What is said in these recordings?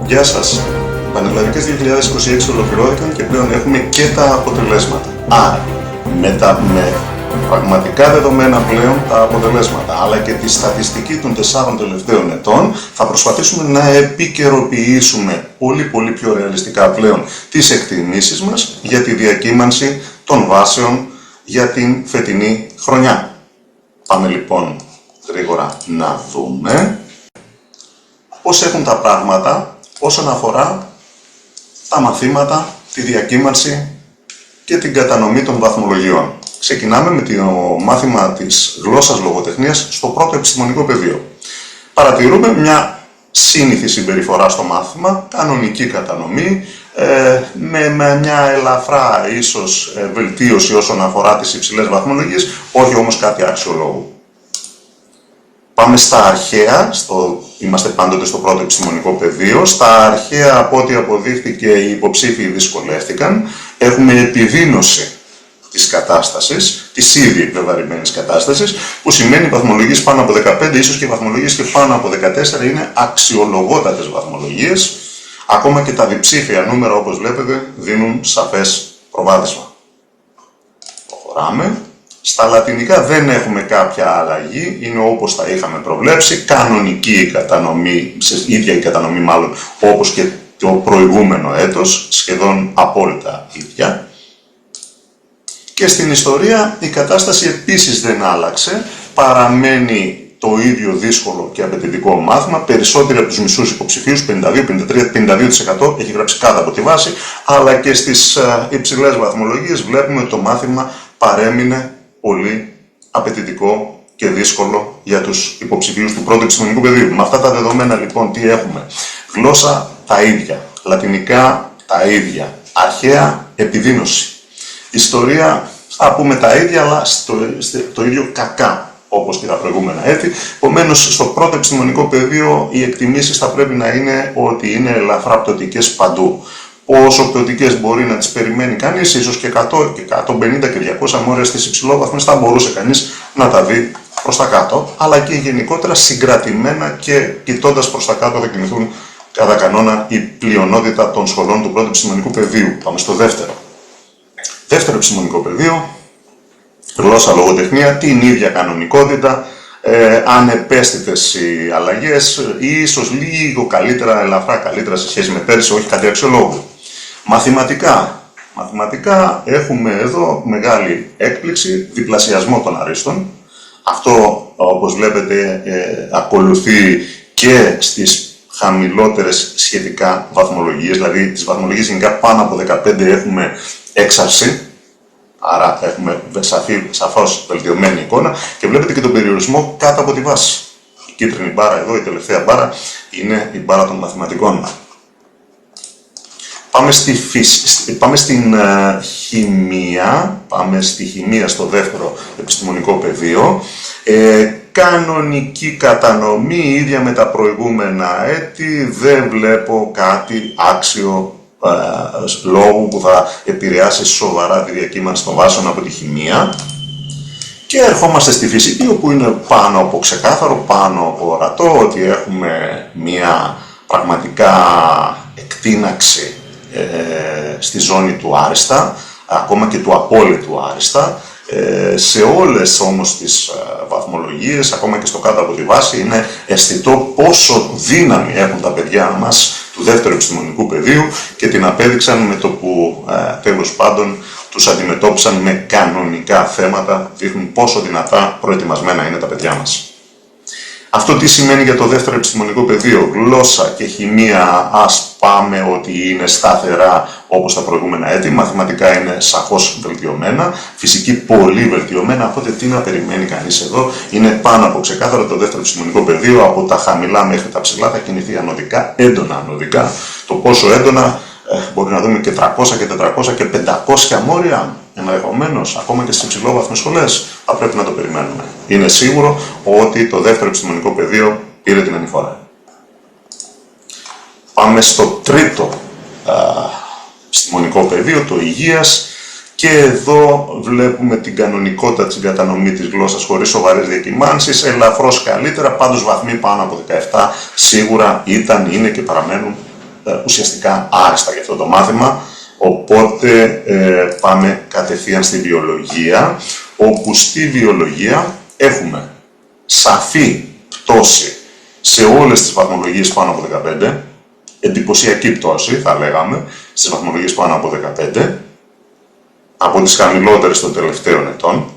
Γεια σας. Οι Πανελλαδικές 2026 ολοκληρώθηκαν και πλέον έχουμε και τα αποτελέσματα. Άρα, με πραγματικά δεδομένα πλέον τα αποτελέσματα, αλλά και τη στατιστική των 4 τελευταίων ετών, θα προσπαθήσουμε να επικαιροποιήσουμε πολύ πιο ρεαλιστικά πλέον τις εκτιμήσεις μας για τη διακύμανση των βάσεων για την φετινή χρονιά. Πάμε λοιπόν γρήγορα να δούμε πώς έχουν τα πράγματα όσον αφορά τα μαθήματα, τη διακύμανση και την κατανομή των βαθμολογιών. Ξεκινάμε με το μάθημα της γλώσσας λογοτεχνίας στο πρώτο επιστημονικό πεδίο. Παρατηρούμε μια σύνηθη συμπεριφορά στο μάθημα, κανονική κατανομή, με μια ελαφρά ίσως βελτίωση όσον αφορά τις υψηλές βαθμολογίες, όχι όμως κάτι αξιολόγου. Πάμε στα αρχαία, είμαστε πάντοτε στο πρώτο επιστημονικό πεδίο. Στα αρχαία, από ό,τι αποδείχθηκε, οι υποψήφοι δυσκολεύτηκαν. Έχουμε επιδείνωση της κατάστασης, της ήδη επιβαρημένης κατάστασης, που σημαίνει βαθμολογίες πάνω από 15, ίσως και βαθμολογίες και πάνω από 14 είναι αξιολογότατες βαθμολογίες. Ακόμα και τα διψήφια νούμερα, όπως βλέπετε, δίνουν σαφές προβάδισμα. Προχωράμε. Στα λατινικά δεν έχουμε κάποια αλλαγή, είναι όπως τα είχαμε προβλέψει, κανονική κατανομή, ίδια η κατανομή μάλλον, όπως και το προηγούμενο έτος, σχεδόν απόλυτα ίδια. Και στην ιστορία η κατάσταση επίσης δεν άλλαξε, παραμένει το ίδιο δύσκολο και απαιτητικό μάθημα, περισσότεροι από τους μισούς υποψηφίους, 52, 53, 52% έχει γράψει κάτω από τη βάση, αλλά και στις υψηλές βαθμολογίες βλέπουμε ότι το μάθημα παρέμεινε πολύ απαιτητικό και δύσκολο για τους υποψηφίους του πρώτου επιστημονικού πεδίου. Με αυτά τα δεδομένα λοιπόν τι έχουμε? Γλώσσα τα ίδια, λατινικά τα ίδια, αρχαία επιδείνωση. Ιστορία θα πούμε τα ίδια, αλλά το ίδιο κακά όπως και τα προηγούμενα έτη. Επομένως, στο πρώτο επιστημονικό πεδίο οι εκτιμήσεις θα πρέπει να είναι ότι είναι ελαφρά πτωτικές παντού. Όσο πτωτικές μπορεί να τις περιμένει κανείς, ίσως και 100 και 150 και 200 μόρια στις υψηλόβαθμες θα μπορούσε κανείς να τα δει προς τα κάτω, αλλά και γενικότερα συγκρατημένα και κοιτώντας προς τα κάτω θα κινηθούν κατά κανόνα η πλειονότητα των σχολών του πρώτου επιστημονικού πεδίου. Πάμε στο δεύτερο. Δεύτερο επιστημονικό πεδίο, γλώσσα λογοτεχνία, την ίδια κανονικότητα, ανεπαίσθητες οι αλλαγές, ή ίσως λίγο καλύτερα, ελαφρά καλύτερα σε σχέση με πέρυσι, όχι κάτι αξιολόγου. Μαθηματικά έχουμε εδώ μεγάλη έκπληξη, διπλασιασμό των αρίστων. Αυτό, όπως βλέπετε, ακολουθεί και στις χαμηλότερες σχετικά βαθμολογίες, δηλαδή τις βαθμολογίες γενικά πάνω από 15 έχουμε έξαρση, άρα έχουμε σαφώς βελτιωμένη εικόνα και βλέπετε και τον περιορισμό κάτω από τη βάση. Η κίτρινη μπάρα εδώ, η τελευταία μπάρα, είναι η μπάρα των μαθηματικών. Πάμε στην χημεία, στο δεύτερο επιστημονικό πεδίο. Κανονική κατανομή, ίδια με τα προηγούμενα έτη, δεν βλέπω κάτι άξιο λόγου που θα επηρεάσει σοβαρά τη διακύμανση των βάσεων από τη χημεία. Και ερχόμαστε στη φυσική, όπου είναι πάνω από ξεκάθαρο, πάνω από ορατό, ότι έχουμε μια πραγματικά εκτείναξη στη ζώνη του άριστα, ακόμα και του απόλυτου άριστα. Σε όλες όμως τις βαθμολογίες, ακόμα και στο κάτω από τη βάση, είναι αισθητό πόσο δύναμη έχουν τα παιδιά μας του δεύτερου επιστημονικού πεδίου και την απέδειξαν με το που τέλος πάντων τους αντιμετώπισαν με κανονικά θέματα, δείχνουν πόσο δυνατά προετοιμασμένα είναι τα παιδιά μας. Αυτό τι σημαίνει για το δεύτερο επιστημονικό πεδίο? Γλώσσα και χημεία, ας πάμε ότι είναι σταθερά όπως τα προηγούμενα έτη, μαθηματικά είναι σαφώς βελτιωμένα, φυσική πολύ βελτιωμένα, οπότε τι να περιμένει κανείς εδώ? Είναι πάνω από ξεκάθαρο το δεύτερο επιστημονικό πεδίο, από τα χαμηλά μέχρι τα ψηλά θα κινηθεί ανωδικά, έντονα ανωδικά. Το πόσο έντονα μπορεί να δούμε και 300 και 400 και 500 μόρια, ενδεχομένως, ακόμα και στις υψηλόβαθμες σχολές, θα πρέπει να το περιμένουμε. Είναι σίγουρο ότι το δεύτερο επιστημονικό πεδίο πήρε την ανηφορά. Πάμε στο τρίτο επιστημονικό πεδίο, το υγείας, και εδώ βλέπουμε την κανονικότητα της κατανομή της γλώσσας χωρίς σοβαρές διακυμάνσεις, ελαφρώς καλύτερα, πάντως βαθμοί πάνω από 17 σίγουρα ήταν, είναι και παραμένουν ουσιαστικά άριστα για αυτό το μάθημα. Οπότε πάμε κατευθείαν στη βιολογία, όπου στη βιολογία έχουμε σαφή πτώση σε όλες τις βαθμολογίες πάνω από 15, εντυπωσιακή πτώση θα λέγαμε στις βαθμολογίες πάνω από 15, από τις χαμηλότερες των τελευταίων ετών.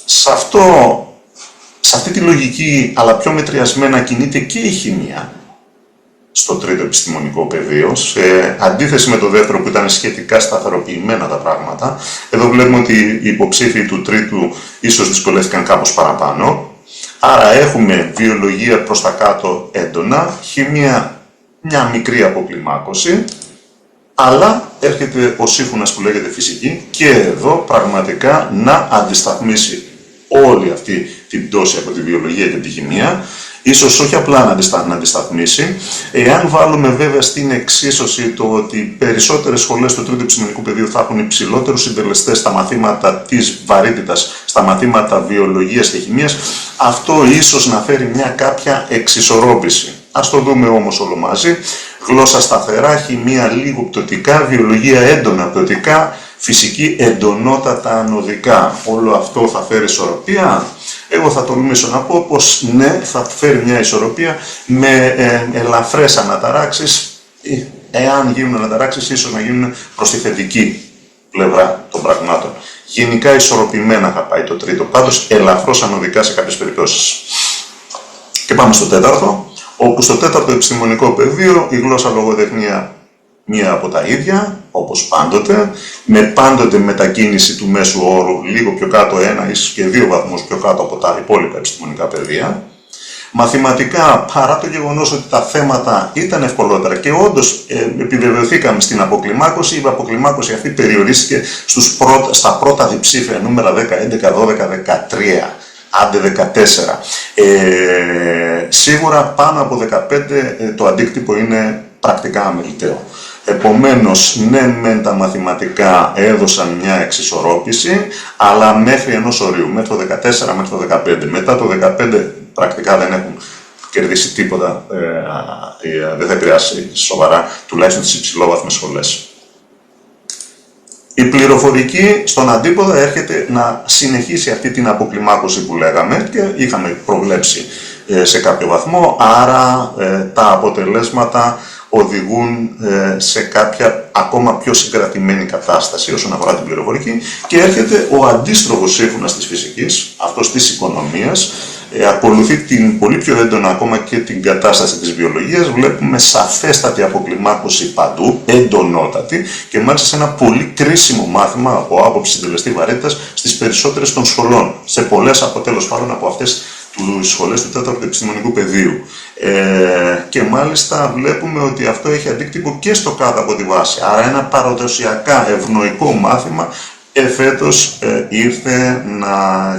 Σε αυτή τη λογική, αλλά πιο μετριασμένα, κινείται και η χημεία στο τρίτο επιστημονικό πεδίο, σε αντίθεση με το δεύτερο που ήταν σχετικά σταθεροποιημένα τα πράγματα. Εδώ βλέπουμε ότι οι υποψήφοι του τρίτου ίσως δυσκολεύτηκαν κάπως παραπάνω. Άρα έχουμε βιολογία προς τα κάτω έντονα, χημεία μια μικρή αποκλιμάκωση, αλλά έρχεται ο σύμφωνας που λέγεται φυσική και εδώ πραγματικά να αντισταθμίσει όλη αυτή την πτώση από τη βιολογία και τη χημεία. Ίσως όχι απλά να αντισταθμίσει. Εάν βάλουμε βέβαια στην εξίσωση το ότι οι περισσότερες σχολές του τρίτου επιστημονικού πεδίου θα έχουν υψηλότερους συντελεστές στα μαθήματα της βαρύτητας, στα μαθήματα βιολογίας και χημείας, αυτό ίσως να φέρει μια κάποια εξισορρόπηση. Ας το δούμε όμως όλο μαζί. Γλώσσα σταθερά, χημεία λίγο πτωτικά, βιολογία έντονα πτωτικά, φυσική εντονότατα ανωδικά. Όλο αυτό θα φέρει ισορροπία. Εγώ θα τολμήσω να πω πως ναι, θα φέρει μια ισορροπία με ελαφρές αναταράξεις. Εάν γίνουν αναταράξεις, ίσως να γίνουν προς τη θετική πλευρά των πραγμάτων. Γενικά ισορροπημένα θα πάει το τρίτο, πάντως ελαφρώς ανωδικά σε κάποιες περιπτώσεις. Και πάμε στο τέταρτο, όπου στο τέταρτο επιστημονικό πεδίο η γλώσσα λογοτεχνία μία από τα ίδια, όπως πάντοτε, με πάντοτε μετακίνηση του μέσου όρου λίγο πιο κάτω, 1 ίσως και 2 βαθμούς πιο κάτω από τα υπόλοιπα επιστημονικά πεδία. Μαθηματικά, παρά το γεγονός ότι τα θέματα ήταν ευκολότερα και όντως επιβεβαιωθήκαμε στην αποκλιμάκωση, η αποκλιμάκωση αυτή περιορίστηκε στα πρώτα διψήφια νούμερα 10, 11, 12, 13. Άντε 14. Σίγουρα πάνω από 15 το αντίκτυπο είναι πρακτικά αμεληταίο. Επομένως, ναι μεν τα μαθηματικά έδωσαν μια εξισορρόπηση, αλλά μέχρι ενός ορίου, μέχρι το 14, μέχρι το 15. Μετά το 15 πρακτικά δεν έχουν κερδίσει τίποτα, δεν θα επηρεάσει σοβαρά, τουλάχιστον τις υψηλόβαθμες σχολές. Η πληροφορική στον αντίποδα έρχεται να συνεχίσει αυτή την αποκλιμάκωση που λέγαμε και είχαμε προβλέψει σε κάποιο βαθμό, άρα τα αποτελέσματα οδηγούν σε κάποια ακόμα πιο συγκρατημένη κατάσταση όσον αφορά την πληροφορική και έρχεται ο αντίστροφος σύμφωνας της φυσικής, αυτός της οικονομίας, ακολουθεί την πολύ πιο έντονα ακόμα και την κατάσταση της βιολογίας. Βλέπουμε σαφέστατη αποκλιμάκωση παντού, εντονότατη και μάλιστα σε ένα πολύ κρίσιμο μάθημα από άποψη συντελεστή βαρύτητας στις περισσότερες των σχολών, σε πολλές από τέλος πάντων από αυτές τις σχολές του τέταρτου επιστημονικού πεδίου. Και μάλιστα βλέπουμε ότι αυτό έχει αντίκτυπο και στο κάτω από τη βάση. Άρα ένα παραδοσιακά ευνοϊκό μάθημα εφέτος ήρθε να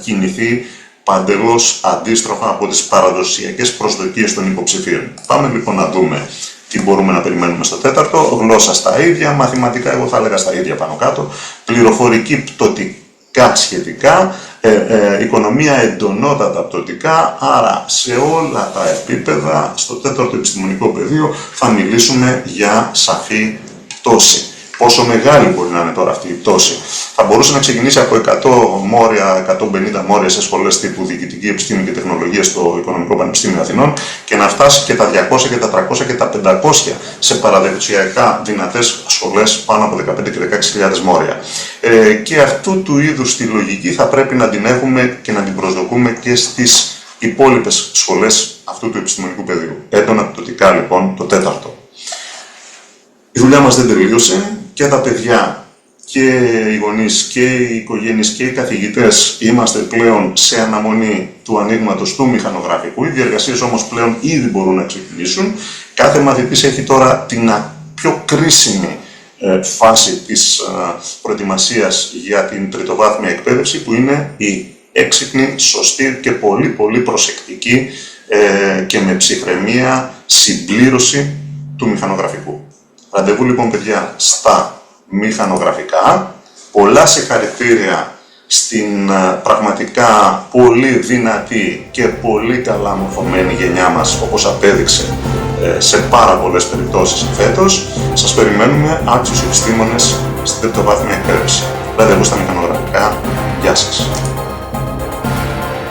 κινηθεί παντελώς αντίστροφα από τις παραδοσιακές προσδοκίες των υποψηφίων. Πάμε λοιπόν να δούμε τι μπορούμε να περιμένουμε στο τέταρτο. Γλώσσα στα ίδια, μαθηματικά εγώ θα έλεγα στα ίδια πάνω κάτω, πληροφορική πτωτικά σχετικά, οικονομία εντονότατα πτωτικά, άρα σε όλα τα επίπεδα στο τέταρτο επιστημονικό πεδίο θα μιλήσουμε για σαφή πτώση. Πόσο μεγάλη μπορεί να είναι τώρα αυτή η πτώση? Θα μπορούσε να ξεκινήσει από 100 μόρια, 150 μόρια σε σχολές τύπου Διοικητική Επιστήμη και Τεχνολογία στο Οικονομικό Πανεπιστήμιο Αθηνών και να φτάσει και τα 200 και τα 300 και τα 500 σε παραδοσιακά δυνατές σχολές πάνω από 15 και 16.000 μόρια. Και αυτού του είδους τη λογική θα πρέπει να την έχουμε και να την προσδοκούμε και στις υπόλοιπες σχολές αυτού του επιστημονικού πεδίου. Έντονα πτωτικά λοιπόν το τέταρτο. Η δουλειά μας δεν τελείωσε και τα παιδιά και οι γονείς και οι οικογένειες και οι καθηγητές είμαστε πλέον σε αναμονή του ανοίγματος του μηχανογραφικού. Οι διεργασίες όμως πλέον ήδη μπορούν να ξεκινήσουν. Κάθε μαθητής έχει τώρα την πιο κρίσιμη φάση της προετοιμασίας για την τριτοβάθμια εκπαίδευση, που είναι η έξυπνη, σωστή και πολύ προσεκτική και με ψυχραιμία συμπλήρωση του μηχανογραφικού. Ραντεβού λοιπόν παιδιά στα μηχανογραφικά. Πολλά συγχαρητήρια στην πραγματικά πολύ δυνατή και πολύ καλά μορφωμένη γενιά μας, όπως απέδειξε σε πάρα πολλές περιπτώσεις φέτος. Σας περιμένουμε άξιους επιστήμονες στην τριτοβάθμια εκπαίδευση. Ραντεβού στα μηχανογραφικά. Γεια σας.